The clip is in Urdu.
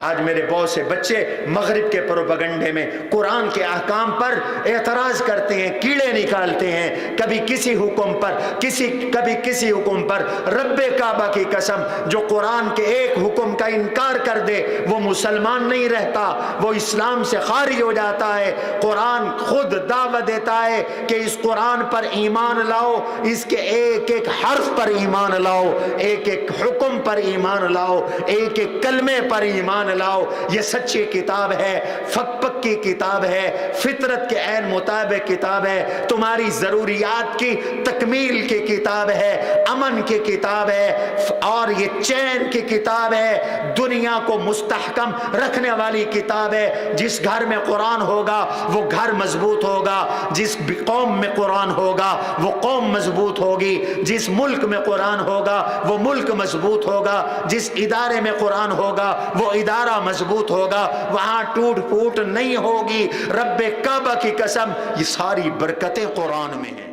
آج میرے بہت سے بچے مغرب کے پروپیگنڈے میں قرآن کے احکام پر اعتراض کرتے ہیں، کیڑے نکالتے ہیں، کبھی کسی حکم پر کبھی کسی حکم پر۔ رب کعبہ کی قسم، جو قرآن کے ایک حکم کا انکار کر دے وہ مسلمان نہیں رہتا، وہ اسلام سے خارج ہو جاتا ہے۔ قرآن خود دعوت دیتا ہے کہ اس قرآن پر ایمان لاؤ، اس کے ایک ایک حرف پر ایمان لاؤ، ایک ایک حکم پر ایمان لاؤ، ایک ایک کلمے پر ایمان لاؤ۔ یہ سچی کتاب ہے، فک پک کی کتاب ہے، فطرت کے عین مطابق کتاب ہے، تمہاری ضروریات کی تکمیل کی کتاب ہے، امن کی کتاب ہے، اور یہ چین کی کتاب ہے، دنیا کو مستحکم رکھنے والی کتاب ہے۔ جس گھر میں قرآن ہوگا وہ گھر مضبوط ہوگا، جس قوم میں قرآن ہوگا وہ قوم مضبوط ہوگی، جس ملک میں قرآن ہوگا وہ ملک مضبوط ہوگا، جس ادارے میں قرآن ہوگا وہ ادارہ مضبوط ہوگا، وہاں ٹوٹ پھوٹ نہیں ہوگی۔ رب کعبہ کی قسم، یہ ساری برکتیں قرآن میں ہیں۔